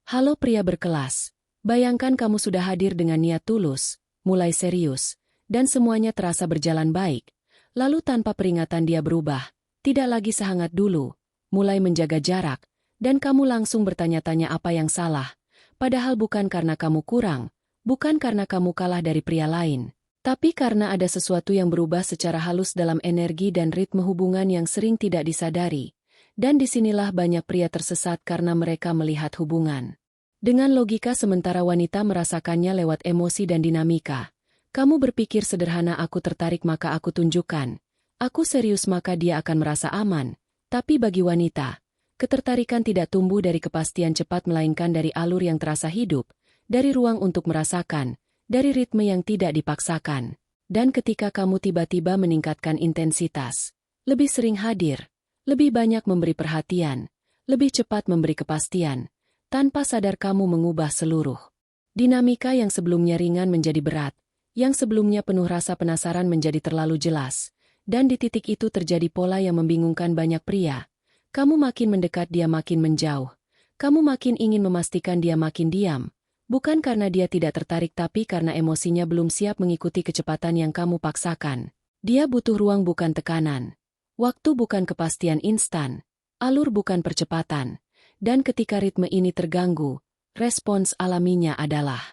Halo pria berkelas. Bayangkan kamu sudah hadir dengan niat tulus, mulai serius, dan semuanya terasa berjalan baik. Lalu tanpa peringatan dia berubah, tidak lagi sehangat dulu, mulai menjaga jarak, dan kamu langsung bertanya-tanya apa yang salah. Padahal bukan karena kamu kurang, bukan karena kamu kalah dari pria lain, tapi karena ada sesuatu yang berubah secara halus dalam energi dan ritme hubungan yang sering tidak disadari. Dan disinilah banyak pria tersesat karena mereka melihat hubungan dengan logika sementara wanita merasakannya lewat emosi dan dinamika. Kamu berpikir sederhana, aku tertarik maka aku tunjukkan. Aku serius maka dia akan merasa aman. Tapi bagi wanita, ketertarikan tidak tumbuh dari kepastian cepat melainkan dari alur yang terasa hidup, dari ruang untuk merasakan, dari ritme yang tidak dipaksakan. Dan ketika kamu tiba-tiba meningkatkan intensitas, lebih sering hadir, lebih banyak memberi perhatian, lebih cepat memberi kepastian, tanpa sadar kamu mengubah seluruh dinamika yang sebelumnya ringan menjadi berat, yang sebelumnya penuh rasa penasaran menjadi terlalu jelas, dan di titik itu terjadi pola yang membingungkan banyak pria. Kamu makin mendekat dia makin menjauh, kamu makin ingin memastikan dia makin diam, bukan karena dia tidak tertarik tapi karena emosinya belum siap mengikuti kecepatan yang kamu paksakan. Dia butuh ruang bukan tekanan, waktu bukan kepastian instan, alur bukan percepatan. Dan ketika ritme ini terganggu, respons alaminya adalah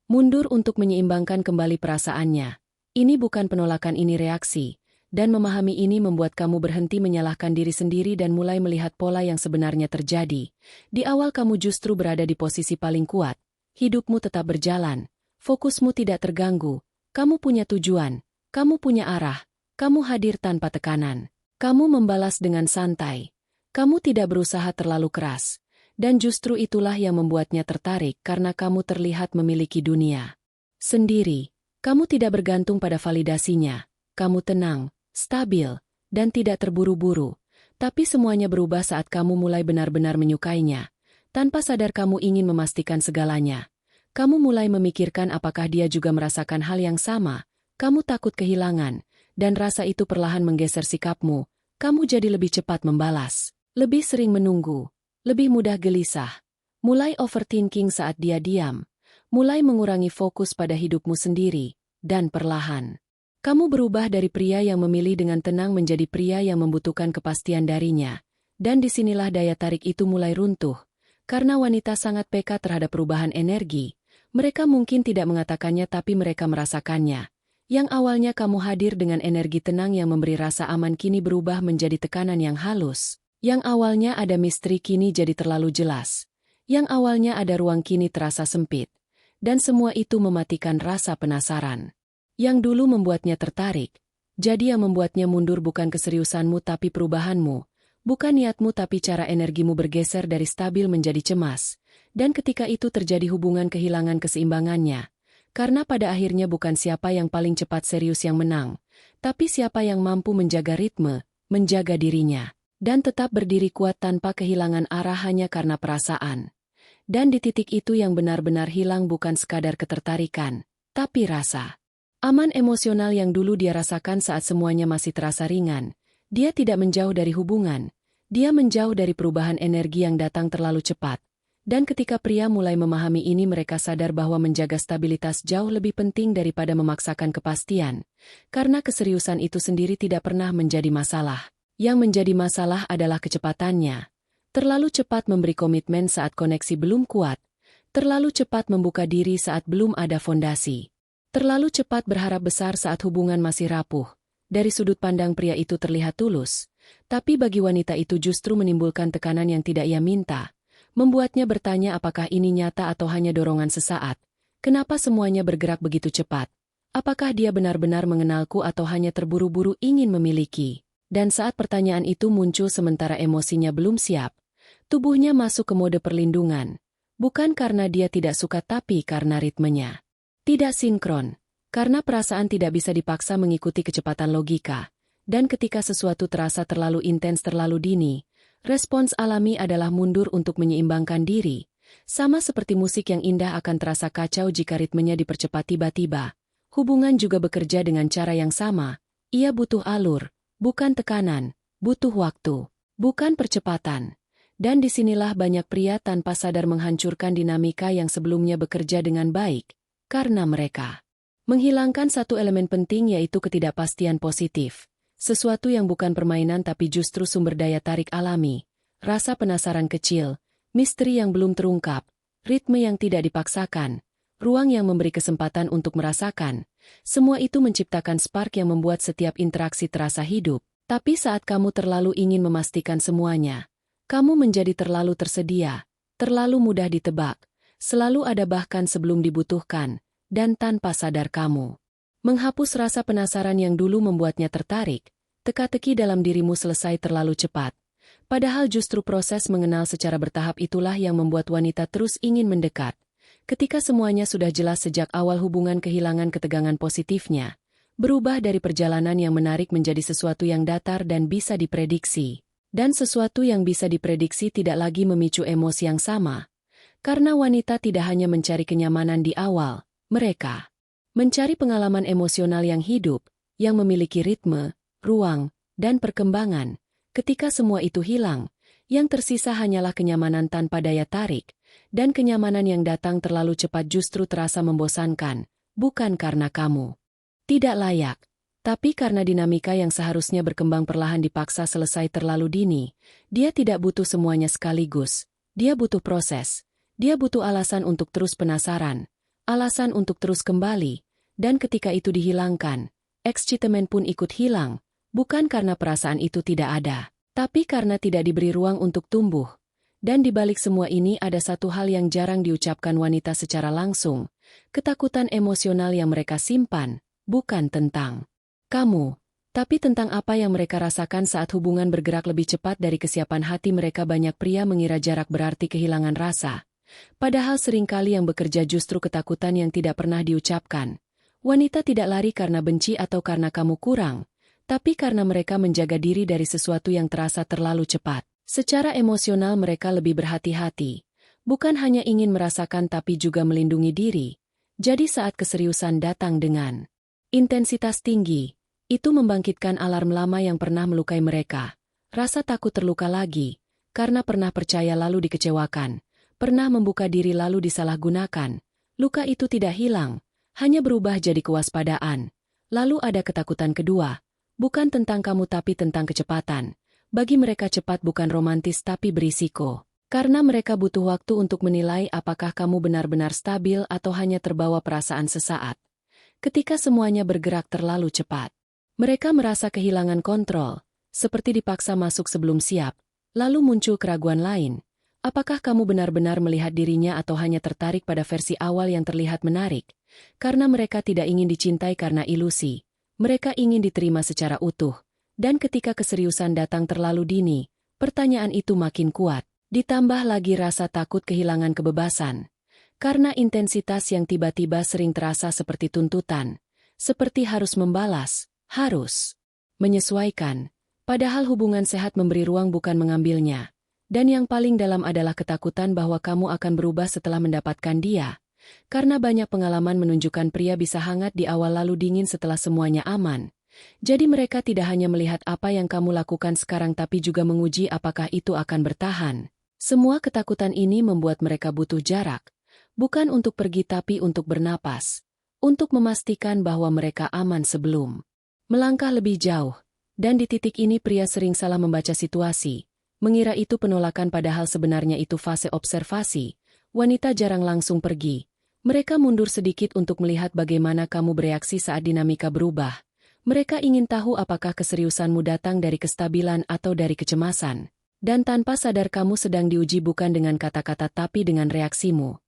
mundur untuk menyeimbangkan kembali perasaannya. Ini bukan penolakan, ini reaksi. Dan memahami ini membuat kamu berhenti menyalahkan diri sendiri dan mulai melihat pola yang sebenarnya terjadi. Di awal kamu justru berada di posisi paling kuat. Hidupmu tetap berjalan, fokusmu tidak terganggu, kamu punya tujuan, kamu punya arah, kamu hadir tanpa tekanan. Kamu membalas dengan santai. Kamu tidak berusaha terlalu keras, dan justru itulah yang membuatnya tertarik karena kamu terlihat memiliki dunia sendiri. Kamu tidak bergantung pada validasinya, kamu tenang, stabil, dan tidak terburu-buru. Tapi semuanya berubah saat kamu mulai benar-benar menyukainya. Tanpa sadar kamu ingin memastikan segalanya. Kamu mulai memikirkan apakah dia juga merasakan hal yang sama. Kamu takut kehilangan, dan rasa itu perlahan menggeser sikapmu. Kamu jadi lebih cepat membalas, lebih sering menunggu, lebih mudah gelisah, mulai overthinking saat dia diam, mulai mengurangi fokus pada hidupmu sendiri, dan perlahan kamu berubah dari pria yang memilih dengan tenang menjadi pria yang membutuhkan kepastian darinya. Dan disinilah daya tarik itu mulai runtuh, karena wanita sangat peka terhadap perubahan energi. Mereka mungkin tidak mengatakannya tapi mereka merasakannya. Yang awalnya kamu hadir dengan energi tenang yang memberi rasa aman kini berubah menjadi tekanan yang halus. Yang awalnya ada misteri kini jadi terlalu jelas. Yang awalnya ada ruang kini terasa sempit. Dan semua itu mematikan rasa penasaran. Yang dulu membuatnya tertarik, jadi yang membuatnya mundur bukan keseriusanmu tapi perubahanmu. Bukan niatmu tapi cara energimu bergeser dari stabil menjadi cemas. Dan ketika itu terjadi hubungan kehilangan keseimbangannya. Karena pada akhirnya bukan siapa yang paling cepat serius yang menang, tapi siapa yang mampu menjaga ritme, menjaga dirinya, dan tetap berdiri kuat tanpa kehilangan arah hanya karena perasaan. Dan di titik itu yang benar-benar hilang bukan sekadar ketertarikan, tapi rasa aman emosional yang dulu dia rasakan saat semuanya masih terasa ringan. Dia tidak menjauh dari hubungan, dia menjauh dari perubahan energi yang datang terlalu cepat. Dan ketika pria mulai memahami ini mereka sadar bahwa menjaga stabilitas jauh lebih penting daripada memaksakan kepastian. Karena keseriusan itu sendiri tidak pernah menjadi masalah. Yang menjadi masalah adalah kecepatannya. Terlalu cepat memberi komitmen saat koneksi belum kuat. Terlalu cepat membuka diri saat belum ada fondasi. Terlalu cepat berharap besar saat hubungan masih rapuh. Dari sudut pandang pria itu terlihat tulus. Tapi bagi wanita itu justru menimbulkan tekanan yang tidak ia minta. Membuatnya bertanya apakah ini nyata atau hanya dorongan sesaat. Kenapa semuanya bergerak begitu cepat? Apakah dia benar-benar mengenalku atau hanya terburu-buru ingin memiliki? Dan saat pertanyaan itu muncul sementara emosinya belum siap, tubuhnya masuk ke mode perlindungan. Bukan karena dia tidak suka tapi karena ritmenya tidak sinkron. Karena perasaan tidak bisa dipaksa mengikuti kecepatan logika. Dan ketika sesuatu terasa terlalu intens terlalu dini, respons alami adalah mundur untuk menyeimbangkan diri. Sama seperti musik yang indah akan terasa kacau jika ritmenya dipercepat tiba-tiba. Hubungan juga bekerja dengan cara yang sama. Ia butuh alur, bukan tekanan, butuh waktu, bukan percepatan. Dan disinilah banyak pria tanpa sadar menghancurkan dinamika yang sebelumnya bekerja dengan baik, karena mereka menghilangkan satu elemen penting yaitu ketidakpastian positif. Sesuatu yang bukan permainan tapi justru sumber daya tarik alami, rasa penasaran kecil, misteri yang belum terungkap, ritme yang tidak dipaksakan, ruang yang memberi kesempatan untuk merasakan. Semua itu menciptakan spark yang membuat setiap interaksi terasa hidup. Tapi saat kamu terlalu ingin memastikan semuanya, kamu menjadi terlalu tersedia, terlalu mudah ditebak, selalu ada bahkan sebelum dibutuhkan, dan tanpa sadar kamu menghapus rasa penasaran yang dulu membuatnya tertarik. Teka-teki dalam dirimu selesai terlalu cepat. Padahal justru proses mengenal secara bertahap itulah yang membuat wanita terus ingin mendekat. Ketika semuanya sudah jelas sejak awal, hubungan kehilangan ketegangan positifnya, berubah dari perjalanan yang menarik menjadi sesuatu yang datar dan bisa diprediksi. Dan sesuatu yang bisa diprediksi tidak lagi memicu emosi yang sama. Karena wanita tidak hanya mencari kenyamanan di awal, mereka mencari pengalaman emosional yang hidup, yang memiliki ritme, ruang, dan perkembangan. Ketika semua itu hilang, yang tersisa hanyalah kenyamanan tanpa daya tarik, dan kenyamanan yang datang terlalu cepat justru terasa membosankan, bukan karena kamu tidak layak, tapi karena dinamika yang seharusnya berkembang perlahan dipaksa selesai terlalu dini. Dia tidak butuh semuanya sekaligus, dia butuh proses, dia butuh alasan untuk terus penasaran, alasan untuk terus kembali. Dan ketika itu dihilangkan, ekscitemen pun ikut hilang, bukan karena perasaan itu tidak ada, tapi karena tidak diberi ruang untuk tumbuh. Dan di balik semua ini ada satu hal yang jarang diucapkan wanita secara langsung, ketakutan emosional yang mereka simpan, bukan tentang kamu, tapi tentang apa yang mereka rasakan saat hubungan bergerak lebih cepat dari kesiapan hati mereka. Banyak pria mengira jarak berarti kehilangan rasa, padahal seringkali yang bekerja justru ketakutan yang tidak pernah diucapkan. Wanita tidak lari karena benci atau karena kamu kurang, tapi karena mereka menjaga diri dari sesuatu yang terasa terlalu cepat. Secara emosional mereka lebih berhati-hati, bukan hanya ingin merasakan tapi juga melindungi diri. Jadi saat keseriusan datang dengan intensitas tinggi, itu membangkitkan alarm lama yang pernah melukai mereka. Rasa takut terluka lagi, karena pernah percaya lalu dikecewakan, pernah membuka diri lalu disalahgunakan. Luka itu tidak hilang, hanya berubah jadi kewaspadaan. Lalu ada ketakutan kedua, bukan tentang kamu tapi tentang kecepatan. Bagi mereka cepat bukan romantis tapi berisiko. Karena mereka butuh waktu untuk menilai apakah kamu benar-benar stabil atau hanya terbawa perasaan sesaat. Ketika semuanya bergerak terlalu cepat, mereka merasa kehilangan kontrol, seperti dipaksa masuk sebelum siap. Lalu muncul keraguan lain. Apakah kamu benar-benar melihat dirinya atau hanya tertarik pada versi awal yang terlihat menarik? Karena mereka tidak ingin dicintai karena ilusi. Mereka ingin diterima secara utuh. Dan ketika keseriusan datang terlalu dini, pertanyaan itu makin kuat. Ditambah lagi rasa takut kehilangan kebebasan. Karena intensitas yang tiba-tiba sering terasa seperti tuntutan. Seperti harus membalas, harus menyesuaikan. Padahal hubungan sehat memberi ruang bukan mengambilnya. Dan yang paling dalam adalah ketakutan bahwa kamu akan berubah setelah mendapatkan dia. Karena banyak pengalaman menunjukkan pria bisa hangat di awal lalu dingin setelah semuanya aman. Jadi mereka tidak hanya melihat apa yang kamu lakukan sekarang tapi juga menguji apakah itu akan bertahan. Semua ketakutan ini membuat mereka butuh jarak. Bukan untuk pergi tapi untuk bernapas. Untuk memastikan bahwa mereka aman sebelum melangkah lebih jauh. Dan di titik ini pria sering salah membaca situasi. Mengira itu penolakan padahal sebenarnya itu fase observasi. Wanita jarang langsung pergi. Mereka mundur sedikit untuk melihat bagaimana kamu bereaksi saat dinamika berubah. Mereka ingin tahu apakah keseriusanmu datang dari kestabilan atau dari kecemasan. Dan tanpa sadar kamu sedang diuji bukan dengan kata-kata tapi dengan reaksimu.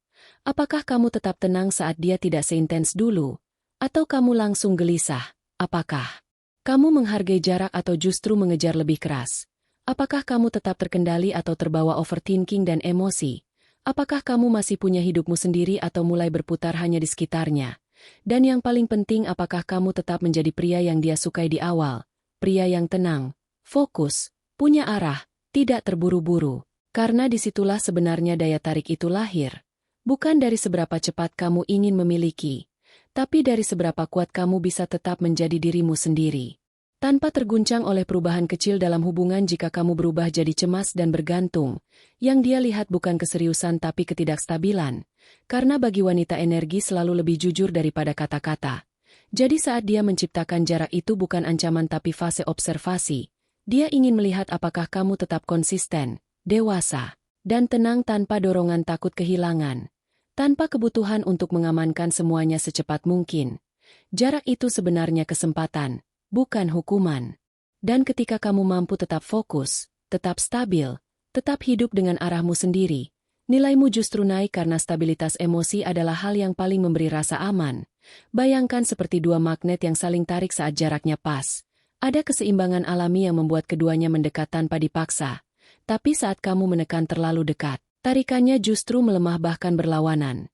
Apakah kamu tetap tenang saat dia tidak seintens dulu? Atau kamu langsung gelisah? Apakah kamu menghargai jarak atau justru mengejar lebih keras? Apakah kamu tetap terkendali atau terbawa overthinking dan emosi? Apakah kamu masih punya hidupmu sendiri atau mulai berputar hanya di sekitarnya? Dan yang paling penting, apakah kamu tetap menjadi pria yang dia sukai di awal? Pria yang tenang, fokus, punya arah, tidak terburu-buru. Karena disitulah sebenarnya daya tarik itu lahir. Bukan dari seberapa cepat kamu ingin memiliki, tapi dari seberapa kuat kamu bisa tetap menjadi dirimu sendiri. Tanpa terguncang oleh perubahan kecil dalam hubungan jika kamu berubah jadi cemas dan bergantung, yang dia lihat bukan keseriusan tapi ketidakstabilan. Karena bagi wanita energi selalu lebih jujur daripada kata-kata. Jadi saat dia menciptakan jarak itu bukan ancaman tapi fase observasi. Dia ingin melihat apakah kamu tetap konsisten, dewasa, dan tenang tanpa dorongan takut kehilangan. Tanpa kebutuhan untuk mengamankan semuanya secepat mungkin. Jarak itu sebenarnya kesempatan, bukan hukuman. Dan ketika kamu mampu tetap fokus, tetap stabil, tetap hidup dengan arahmu sendiri, nilaimu justru naik karena stabilitas emosi adalah hal yang paling memberi rasa aman. Bayangkan seperti dua magnet yang saling tarik saat jaraknya pas. Ada keseimbangan alami yang membuat keduanya mendekat tanpa dipaksa. Tapi saat kamu menekan terlalu dekat, tarikannya justru melemah bahkan berlawanan.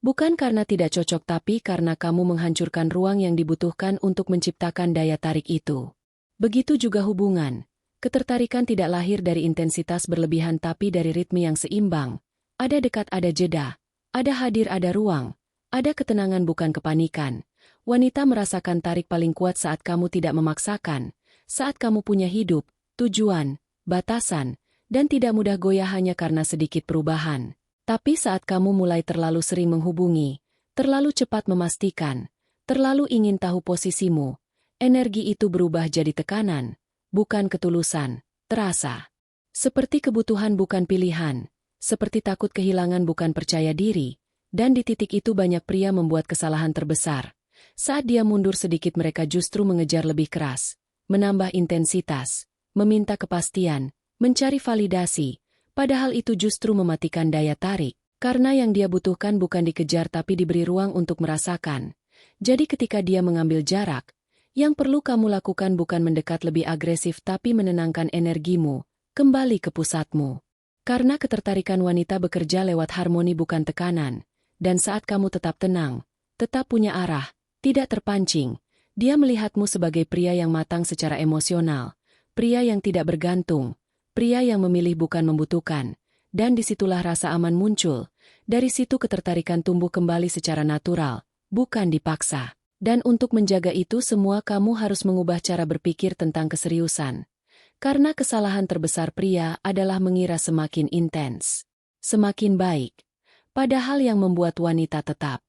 Bukan karena tidak cocok tapi karena kamu menghancurkan ruang yang dibutuhkan untuk menciptakan daya tarik itu. Begitu juga hubungan. Ketertarikan tidak lahir dari intensitas berlebihan tapi dari ritme yang seimbang. Ada dekat ada jeda. Ada hadir ada ruang. Ada ketenangan bukan kepanikan. Wanita merasakan tarik paling kuat saat kamu tidak memaksakan. Saat kamu punya hidup, tujuan, batasan, dan tidak mudah goyah hanya karena sedikit perubahan. Tapi saat kamu mulai terlalu sering menghubungi, terlalu cepat memastikan, terlalu ingin tahu posisimu, energi itu berubah jadi tekanan, bukan ketulusan, terasa. Seperti kebutuhan bukan pilihan, seperti takut kehilangan bukan percaya diri, dan di titik itu banyak pria membuat kesalahan terbesar. Saat dia mundur sedikit mereka justru mengejar lebih keras, menambah intensitas, meminta kepastian, mencari validasi. Padahal itu justru mematikan daya tarik, karena yang dia butuhkan bukan dikejar tapi diberi ruang untuk merasakan. Jadi ketika dia mengambil jarak, yang perlu kamu lakukan bukan mendekat lebih agresif tapi menenangkan energimu, kembali ke pusatmu. Karena ketertarikan wanita bekerja lewat harmoni bukan tekanan, dan saat kamu tetap tenang, tetap punya arah, tidak terpancing, dia melihatmu sebagai pria yang matang secara emosional, pria yang tidak bergantung, pria yang memilih bukan membutuhkan, dan disitulah rasa aman muncul. Dari situ ketertarikan tumbuh kembali secara natural, bukan dipaksa. Dan untuk menjaga itu semua kamu harus mengubah cara berpikir tentang keseriusan. Karena kesalahan terbesar pria adalah mengira semakin intens, semakin baik. Padahal yang membuat wanita tetap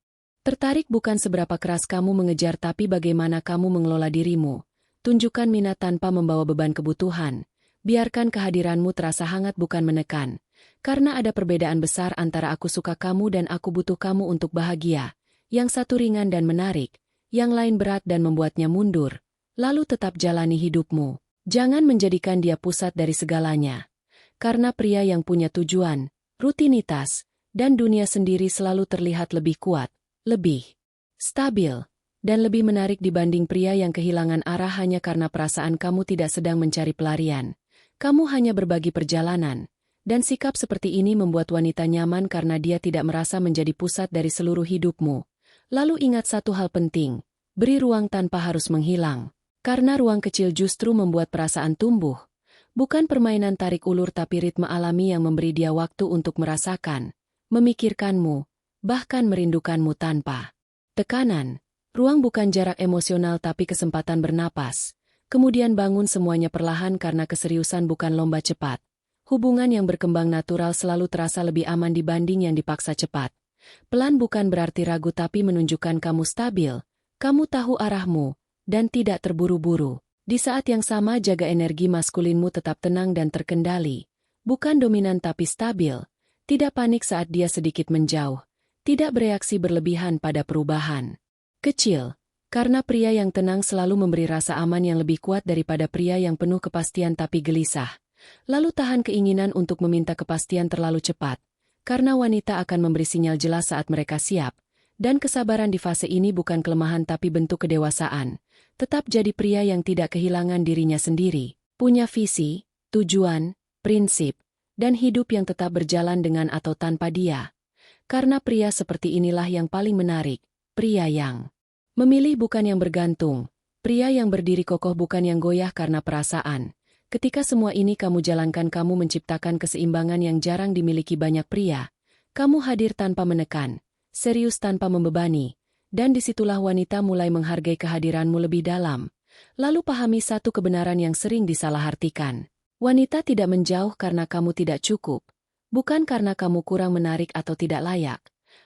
tertarik bukan seberapa keras kamu mengejar tapi bagaimana kamu mengelola dirimu. Tunjukkan minat tanpa membawa beban kebutuhan. Biarkan kehadiranmu terasa hangat bukan menekan. Karena ada perbedaan besar antara aku suka kamu dan aku butuh kamu untuk bahagia. Yang satu ringan dan menarik, yang lain berat dan membuatnya mundur. Lalu tetap jalani hidupmu. Jangan menjadikan dia pusat dari segalanya. Karena pria yang punya tujuan, rutinitas, dan dunia sendiri selalu terlihat lebih kuat, lebih stabil, dan lebih menarik dibanding pria yang kehilangan arah hanya karena perasaan kamu tidak sedang mencari pelarian. Kamu hanya berbagi perjalanan, dan sikap seperti ini membuat wanita nyaman karena dia tidak merasa menjadi pusat dari seluruh hidupmu. Lalu ingat satu hal penting, beri ruang tanpa harus menghilang. Karena ruang kecil justru membuat perasaan tumbuh. Bukan permainan tarik ulur tapi ritme alami yang memberi dia waktu untuk merasakan, memikirkanmu, bahkan merindukanmu tanpa tekanan. Ruang bukan jarak emosional tapi kesempatan bernapas. Kemudian bangun semuanya perlahan karena keseriusan bukan lomba cepat. Hubungan yang berkembang natural selalu terasa lebih aman dibanding yang dipaksa cepat. Pelan bukan berarti ragu tapi menunjukkan kamu stabil, kamu tahu arahmu, dan tidak terburu-buru. Di saat yang sama jaga energi maskulinmu tetap tenang dan terkendali. Bukan dominan tapi stabil. Tidak panik saat dia sedikit menjauh. Tidak bereaksi berlebihan pada perubahan kecil. Karena pria yang tenang selalu memberi rasa aman yang lebih kuat daripada pria yang penuh kepastian tapi gelisah. Lalu tahan keinginan untuk meminta kepastian terlalu cepat. Karena wanita akan memberi sinyal jelas saat mereka siap. Dan kesabaran di fase ini bukan kelemahan tapi bentuk kedewasaan. Tetap jadi pria yang tidak kehilangan dirinya sendiri. Punya visi, tujuan, prinsip, dan hidup yang tetap berjalan dengan atau tanpa dia. Karena pria seperti inilah yang paling menarik. Pria yang memilih bukan yang bergantung. Pria yang berdiri kokoh bukan yang goyah karena perasaan. Ketika semua ini kamu jalankan kamu menciptakan keseimbangan yang jarang dimiliki banyak pria. Kamu hadir tanpa menekan, serius tanpa membebani, dan disitulah wanita mulai menghargai kehadiranmu lebih dalam. Lalu pahami satu kebenaran yang sering disalahartikan. Wanita tidak menjauh karena kamu tidak cukup. Bukan karena kamu kurang menarik atau tidak layak.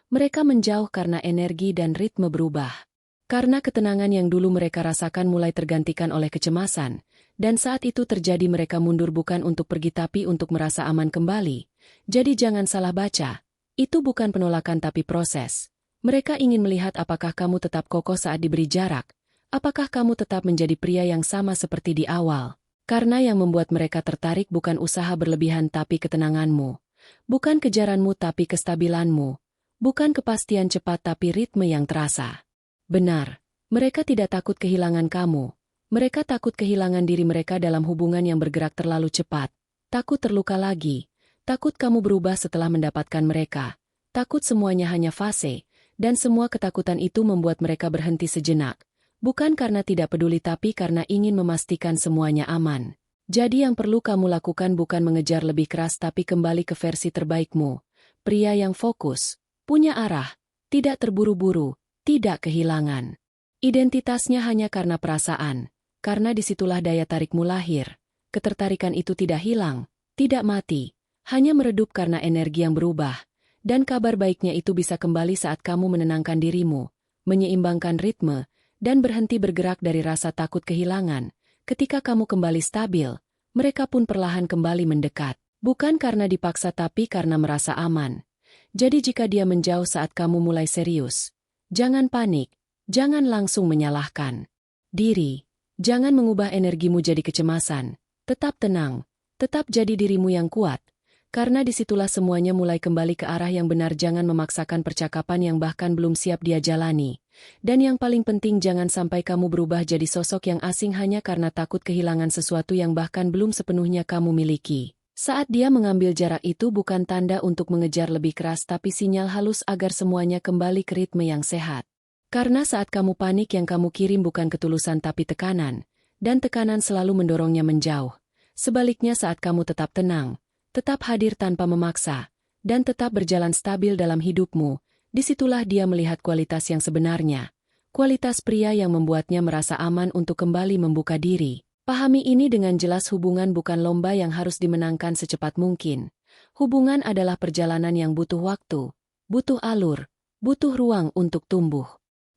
Mereka menjauh karena energi dan ritme berubah. Karena ketenangan yang dulu mereka rasakan mulai tergantikan oleh kecemasan, dan saat itu terjadi mereka mundur bukan untuk pergi tapi untuk merasa aman kembali. Jadi jangan salah baca. Itu bukan penolakan tapi proses. Mereka ingin melihat apakah kamu tetap kokoh saat diberi jarak. Apakah kamu tetap menjadi pria yang sama seperti di awal. Karena yang membuat mereka tertarik bukan usaha berlebihan tapi ketenanganmu. Bukan kejaranmu tapi kestabilanmu. Bukan kepastian cepat tapi ritme yang terasa. Benar, mereka tidak takut kehilangan kamu. Mereka takut kehilangan diri mereka dalam hubungan yang bergerak terlalu cepat. Takut terluka lagi. Takut kamu berubah setelah mendapatkan mereka. Takut semuanya hanya fase. Dan semua ketakutan itu membuat mereka berhenti sejenak. Bukan karena tidak peduli tapi karena ingin memastikan semuanya aman. Jadi yang perlu kamu lakukan bukan mengejar lebih keras tapi kembali ke versi terbaikmu. Pria yang fokus, punya arah, tidak terburu-buru. Tidak kehilangan identitasnya hanya karena perasaan, karena disitulah daya tarikmu lahir. Ketertarikan itu tidak hilang, tidak mati, hanya meredup karena energi yang berubah. Dan kabar baiknya itu bisa kembali saat kamu menenangkan dirimu, menyeimbangkan ritme, dan berhenti bergerak dari rasa takut kehilangan. Ketika kamu kembali stabil, mereka pun perlahan kembali mendekat. Bukan karena dipaksa tapi karena merasa aman. Jadi jika dia menjauh saat kamu mulai serius, jangan panik, jangan langsung menyalahkan diri. Jangan mengubah energimu jadi kecemasan. Tetap tenang, tetap jadi dirimu yang kuat. Karena disitulah semuanya mulai kembali ke arah yang benar. Jangan memaksakan percakapan yang bahkan belum siap dia jalani. Dan yang paling penting jangan sampai kamu berubah jadi sosok yang asing hanya karena takut kehilangan sesuatu yang bahkan belum sepenuhnya kamu miliki. Saat dia mengambil jarak itu bukan tanda untuk mengejar lebih keras tapi sinyal halus agar semuanya kembali ke ritme yang sehat. Karena saat kamu panik yang kamu kirim bukan ketulusan tapi tekanan, dan tekanan selalu mendorongnya menjauh. Sebaliknya saat kamu tetap tenang, tetap hadir tanpa memaksa, dan tetap berjalan stabil dalam hidupmu, disitulah dia melihat kualitas yang sebenarnya. Kualitas pria yang membuatnya merasa aman untuk kembali membuka diri. Pahami ini dengan jelas, hubungan bukan lomba yang harus dimenangkan secepat mungkin. Hubungan adalah perjalanan yang butuh waktu, butuh alur, butuh ruang untuk tumbuh.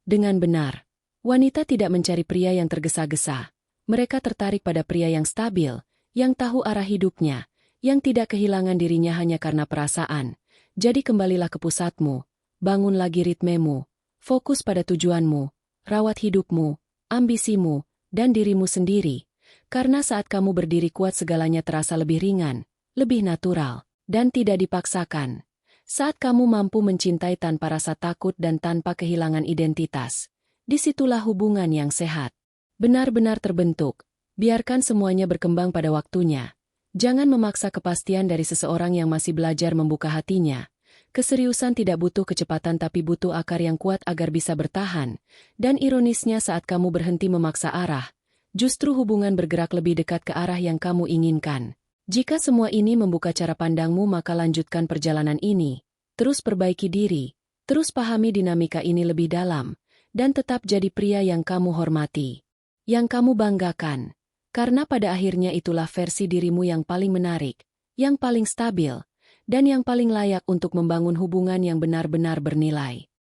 Dengan benar, wanita tidak mencari pria yang tergesa-gesa. Mereka tertarik pada pria yang stabil, yang tahu arah hidupnya, yang tidak kehilangan dirinya hanya karena perasaan. Jadi kembalilah ke pusatmu, bangun lagi ritmemu, fokus pada tujuanmu, rawat hidupmu, ambisimu, dan dirimu sendiri. Karena saat kamu berdiri kuat segalanya terasa lebih ringan, lebih natural, dan tidak dipaksakan. Saat kamu mampu mencintai tanpa rasa takut dan tanpa kehilangan identitas, disitulah hubungan yang sehat benar-benar terbentuk. Biarkan semuanya berkembang pada waktunya. Jangan memaksa kepastian dari seseorang yang masih belajar membuka hatinya. Keseriusan tidak butuh kecepatan tapi butuh akar yang kuat agar bisa bertahan. Dan ironisnya saat kamu berhenti memaksa arah, justru hubungan bergerak lebih dekat ke arah yang kamu inginkan. Jika semua ini membuka cara pandangmu maka lanjutkan perjalanan ini. Terus perbaiki diri, terus pahami dinamika ini lebih dalam, dan tetap jadi pria yang kamu hormati, yang kamu banggakan. Karena pada akhirnya itulah versi dirimu yang paling menarik, yang paling stabil, dan yang paling layak untuk membangun hubungan yang benar-benar bernilai.